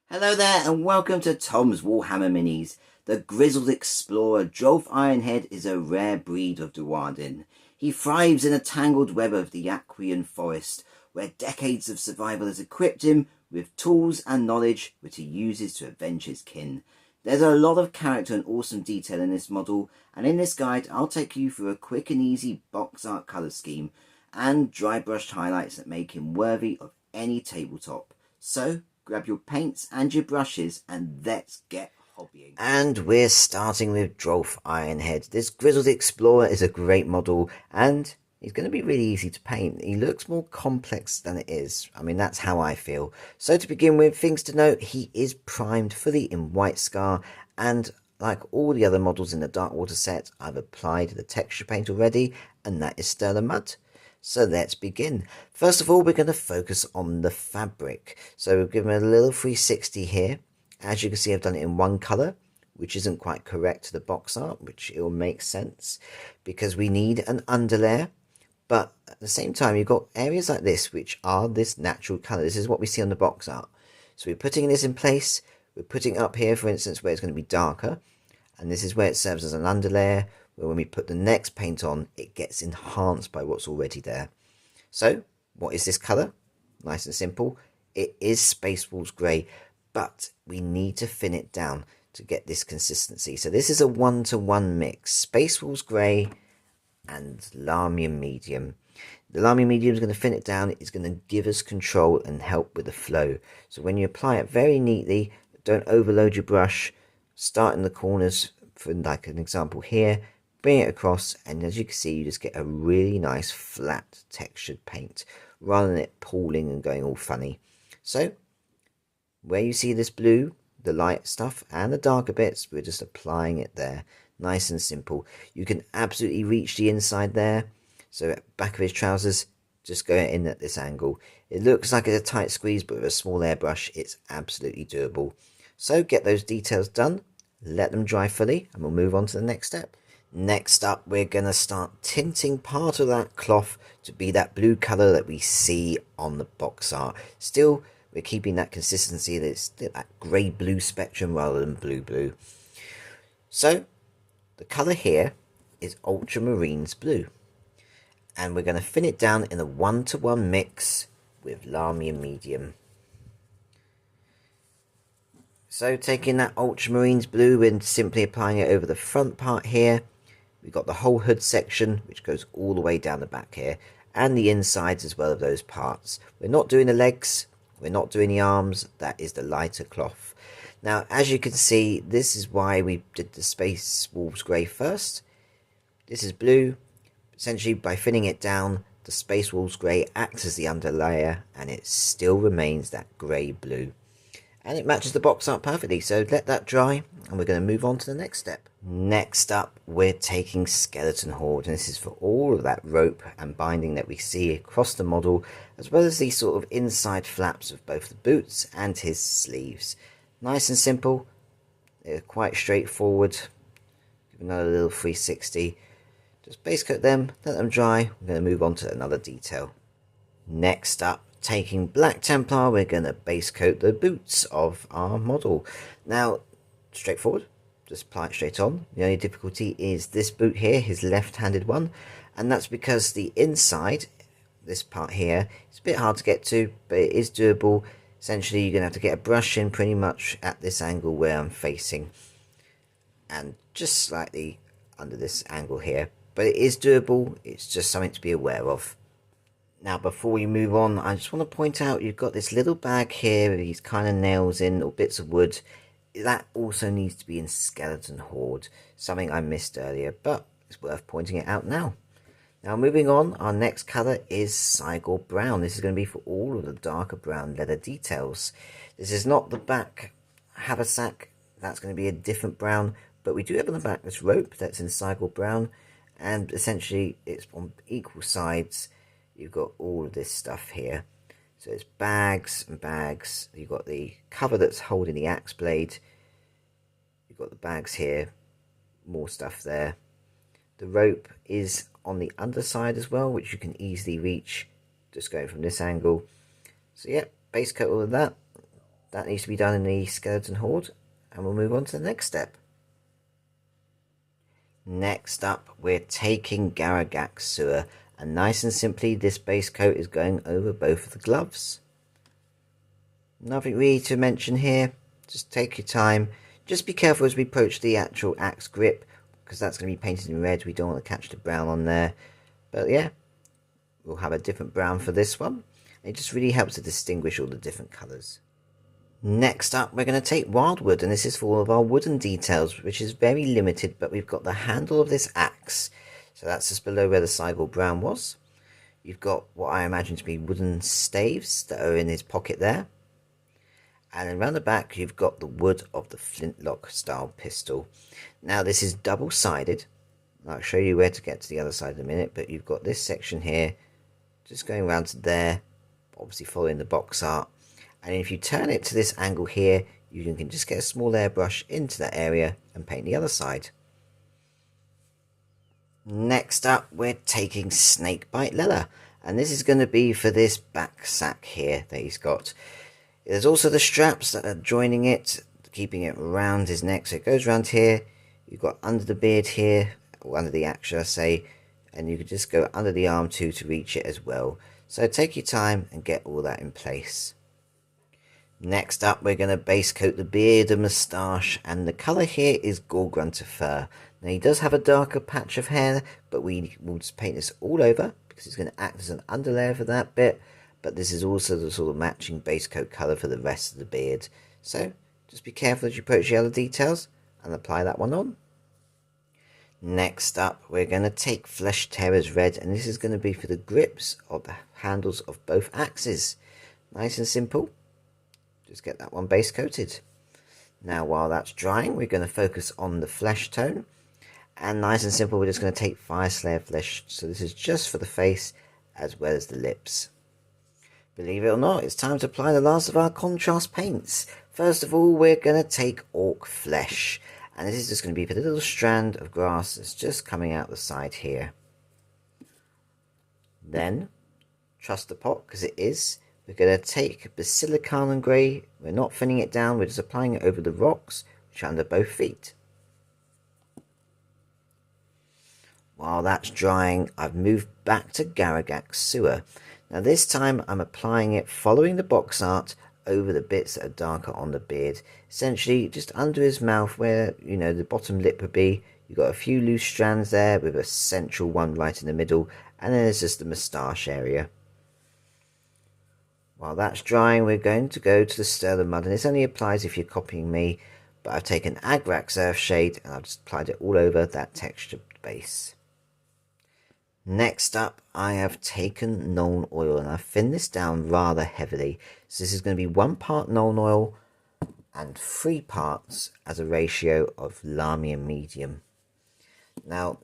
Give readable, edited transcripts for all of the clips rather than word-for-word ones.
Hello there and welcome to Tom's Warhammer Minis. The Grizzled Explorer Drolf Ironhead is a rare breed of Duardin. He thrives in a tangled web of the Aquian forest, where decades of survival has equipped him with tools and knowledge which he uses to avenge his kin. There's a lot of character and awesome detail in this model, and in this guide I'll take you through a quick and easy box art colour scheme and dry brushed highlights that make him worthy of any tabletop. So grab your paints and your brushes and let's get hobbying. And we're starting with Drolf Ironhead. This Grizzled Explorer is a great model and he's going to be really easy to paint. He looks more complex than it is. I mean, that's how I feel. So to begin with, things to note, he is primed fully in White Scar, and like all the other models in the Darkwater set, I've applied the texture paint already, and that is Stirland Mud. So let's begin. First of all, we're going to focus on the fabric. So we've given it a little 360 here. As you can see, I've done it in one colour, which isn't quite correct to the box art, which it will make sense because we need an underlayer. But at the same time, you've got areas like this, which are this natural colour. This is what we see on the box art. So we're putting this in place. We're putting it up here, for instance, where it's going to be darker. And this is where it serves as an underlayer, where when we put the next paint on, it gets enhanced by what's already there. So, what is this colour? Nice and simple. It is Space Wolves Grey, but we need to thin it down to get this consistency. So this is a 1-to-1 mix. Space Wolves Grey and Lahmium Medium. The Lahmium Medium is going to thin it down. It's going to give us control and help with the flow. So when you apply it very neatly, don't overload your brush. Start in the corners, for like an example here. Bring it across, and as you can see, you just get a really nice flat textured paint rather than it pooling and going all funny. So where you see this blue, the light stuff and the darker bits, we're just applying it there. Nice and simple. You can absolutely reach the inside there. So at back of his trousers, just go in at this angle. It looks like it's a tight squeeze, but with a small airbrush, it's absolutely doable. So get those details done, let them dry fully, and we'll move on to the next step. Next up, we're going to start tinting part of that cloth to be that blue colour that we see on the box art. Still, we're keeping that consistency, that's that grey-blue spectrum rather than blue-blue. So, the colour here is Ultramarines Blue. And we're going to thin it down in a 1-to-1 mix with Lahmium Medium. So, taking that Ultramarines Blue and simply applying it over the front part here. We've got the whole hood section, which goes all the way down the back here, and the insides as well of those parts. We're not doing the legs, we're not doing the arms, that is the lighter cloth. Now, as you can see, this is why we did the Space Wolves Grey first. This is blue. Essentially, by thinning it down, the Space Wolves Grey acts as the underlayer, and it still remains that grey-blue. And it matches the box art perfectly, so let that dry, and we're going to move on to the next step. Next up, we're taking Skeleton Horde, and this is for all of that rope and binding that we see across the model, as well as these sort of inside flaps of both the boots and his sleeves. Nice and simple, they're quite straightforward. Give another little 360. Just base coat them, let them dry, we're going to move on to another detail. Next up, taking Black Templar, we're going to base coat the boots of our model. Now, straightforward, just apply it straight on. The only difficulty is this boot here, his left-handed one, and that's because the inside, this part here, is a bit hard to get to, but it is doable. Essentially, you're going to have to get a brush in pretty much at this angle where I'm facing, and just slightly under this angle here. But it is doable, it's just something to be aware of. Now, before we move on, I just want to point out you've got this little bag here with these kind of nails in, or bits of wood. That also needs to be in Skeleton Horde, something I missed earlier, but it's worth pointing it out now. Now, moving on, our next colour is Cygor Brown. This is going to be for all of the darker brown leather details. This is not the back haversack, that's going to be a different brown, but we do have on the back this rope that's in Cygor Brown, and essentially it's on equal sides. You've got all of this stuff here. So it's bags and bags. You've got the cover that's holding the axe blade. You've got the bags here. More stuff there. The rope is on the underside as well, which you can easily reach just going from this angle. So yeah, base coat all of that. that needs to be done in the Skeleton Horde, and we'll move on to the next step. Next up, we're taking Garaghak Sewer, and nice and simply, this base coat is going over both of the gloves. Nothing really to mention here, just take your time. Just be careful as we approach the actual axe grip, because that's going to be painted in red. We don't want to catch the brown on there. But yeah, we'll have a different brown for this one. It just really helps to distinguish all the different colours. Next up, we're going to take Wyldwood, and this is for all of our wooden details, which is very limited, but we've got the handle of this axe. So that's just below where the Cygor Brown was. You've got what I imagine to be wooden staves that are in his pocket there. And then around the back, you've got the wood of the flintlock style pistol. Now, this is double-sided. I'll show you where to get to the other side in a minute, but you've got this section here, just going around to there, obviously following the box art. And if you turn it to this angle here, you can just get a small airbrush into that area and paint the other side. Next up, we're taking Snakebite Leather, and this is going to be for this back sack here that he's got. There's also the straps that are joining it, keeping it around his neck. So it goes around here. You've got under the beard here, or under the axe, should I say, and you can just go under the arm too to reach it as well. So take your time and get all that in place. Next up, we're going to base coat the beard and moustache, and the colour here is Gorgrunter Fur. Now, he does have a darker patch of hair, but we will just paint this all over because it's going to act as an underlayer for that bit. But this is also the sort of matching base coat colour for the rest of the beard. So just be careful as you approach the other details and apply that one on. Next up, we're going to take Flesh Tearers Red, and this is going to be for the grips of the handles of both axes. Nice and simple. Just get that one base coated. Now, while that's drying, we're going to focus on the flesh tone. And nice and simple, we're just going to take Fyreslayer Flesh. So this is just for the face as well as the lips. Believe it or not, it's time to apply the last of our contrast paints. First of all, we're going to take Ork Flesh. And this is just going to be for the little strand of grass that's just coming out the side here. Then, trust the pot, because it is. We're going to take Basilicanum Grey. We're not thinning it down, we're just applying it over the rocks, which are under both feet. While that's drying, I've moved back to Garaghak Sewer. Now this time I'm applying it following the box art over the bits that are darker on the beard. Essentially just under his mouth where, you know, the bottom lip would be. You've got a few loose strands there with a central one right in the middle, and then there's just the moustache area. While that's drying, we're going to go to the Stirland Mud, and this only applies if you're copying me, but I've taken Agrax Earthshade and I've just applied it all over that textured base. Next up, I have taken Nuln Oil, and I've thinned this down rather heavily. So this is going to be 1 part Nuln Oil and 3 parts as a ratio of Lahmium Medium. Now,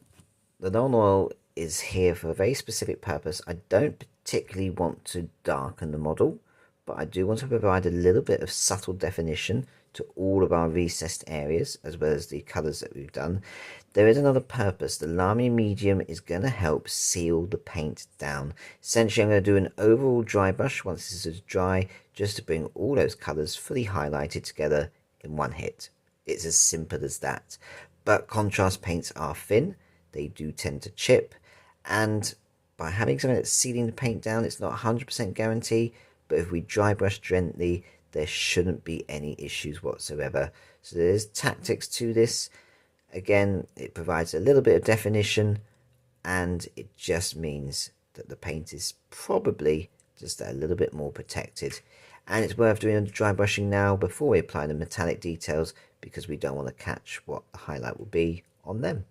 the Nuln Oil is here for a very specific purpose. I don't particularly want to darken the model, but I do want to provide a little bit of subtle definition to all of our recessed areas, as well as the colours that we've done. There is another purpose. The Lahmium Medium is going to help seal the paint down. Essentially, I'm going to do an overall dry brush once this is dry, just to bring all those colours fully highlighted together in one hit. It's as simple as that. But contrast paints are thin. They do tend to chip, and by having something that's sealing the paint down, it's not 100% guarantee, but if we dry brush gently, there shouldn't be any issues whatsoever. So there's tactics to this. Again, it provides a little bit of definition, and it just means that the paint is probably just a little bit more protected. And it's worth doing a dry brushing now before we apply the metallic details, because we don't want to catch what the highlight will be on them.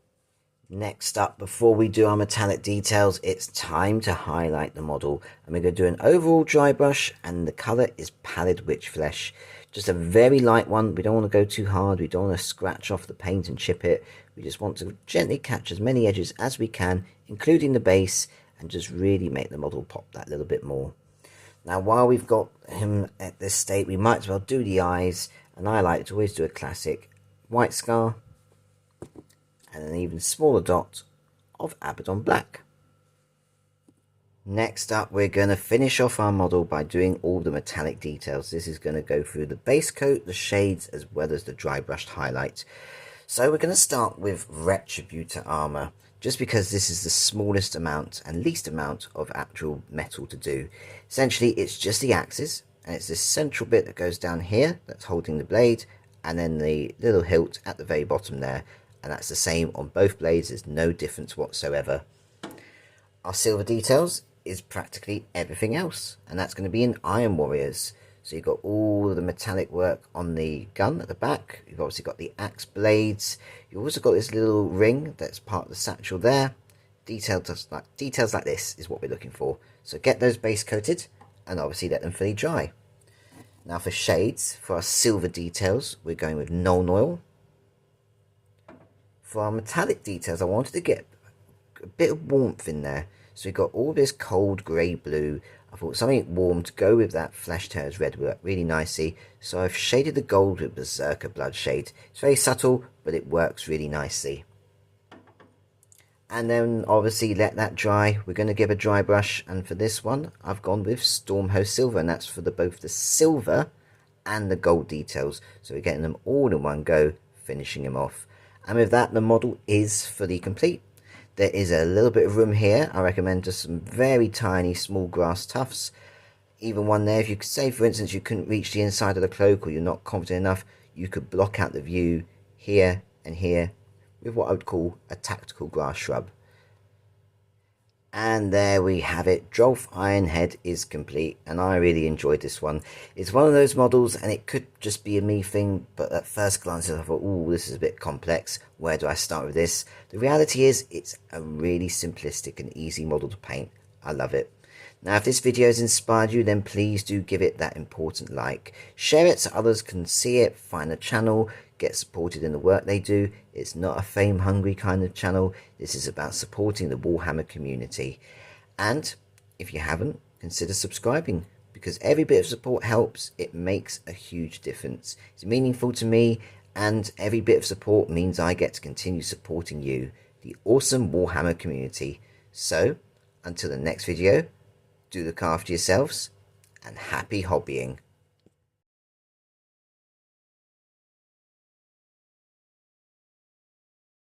Next up, before we do our metallic details, it's time to highlight the model. And we're going to do an overall dry brush, and the colour is Pallid Wych Flesh. Just a very light one. We don't want to go too hard. We don't want to scratch off the paint and chip it. We just want to gently catch as many edges as we can, including the base, and just really make the model pop that little bit more. Now, while we've got him at this state, we might as well do the eyes. And I like to always do a classic white scar, and an even smaller dot of Abaddon Black. Next up, we're going to finish off our model by doing all the metallic details. This is going to go through the base coat, the shades, as well as the dry brushed highlight. So we're going to start with Retributor Armour, just because this is the smallest amount and least amount of actual metal to do. Essentially, it's just the axes, and it's this central bit that goes down here that's holding the blade, and then the little hilt at the very bottom there, and that's the same on both blades. There's no difference whatsoever. Our silver details is practically everything else, and that's going to be in Iron Warriors. So you've got all the metallic work on the gun at the back. You've obviously got the axe blades. You've also got this little ring that's part of the satchel there. Details like this is what we're looking for. So get those base coated and obviously let them fully dry. Now for shades, for our silver details, we're going with Nuln Oil. For our metallic details, I wanted to get a bit of warmth in there. So we've got all this cold grey blue. I thought something warm to go with that Flesh Tear's red work really nicely. So I've shaded the gold with Berserker Bloodshade. It's very subtle, but it works really nicely. And then obviously let that dry. We're going to give a dry brush, and for this one I've gone with Stormhost Silver, and that's for both the silver and the gold details. So we're getting them all in one go, finishing them off. And with that, the model is fully complete. There is a little bit of room here. I recommend just some very tiny small grass tufts. Even one there, if you say for instance you couldn't reach the inside of the cloak, or you're not confident enough, you could block out the view here and here with what I would call a tactical grass shrub. And there we have it. Drolf Ironhead is complete, and I really enjoyed this one. It's one of those models, and it could just be a me thing, but at first glance I thought, oh, this is a bit complex. Where do I start with this? The reality is, it's a really simplistic and easy model to paint. I love it. Now, if this video has inspired you, then please do give it that important like. Share it so others can see it, find the channel, get supported in the work they do. It's not a fame-hungry kind of channel. This is about supporting the Warhammer community. And if you haven't, consider subscribing, because every bit of support helps. It makes a huge difference. It's meaningful to me, and every bit of support means I get to continue supporting you, the awesome Warhammer community. So, until the next video, do look after yourselves, and happy hobbying.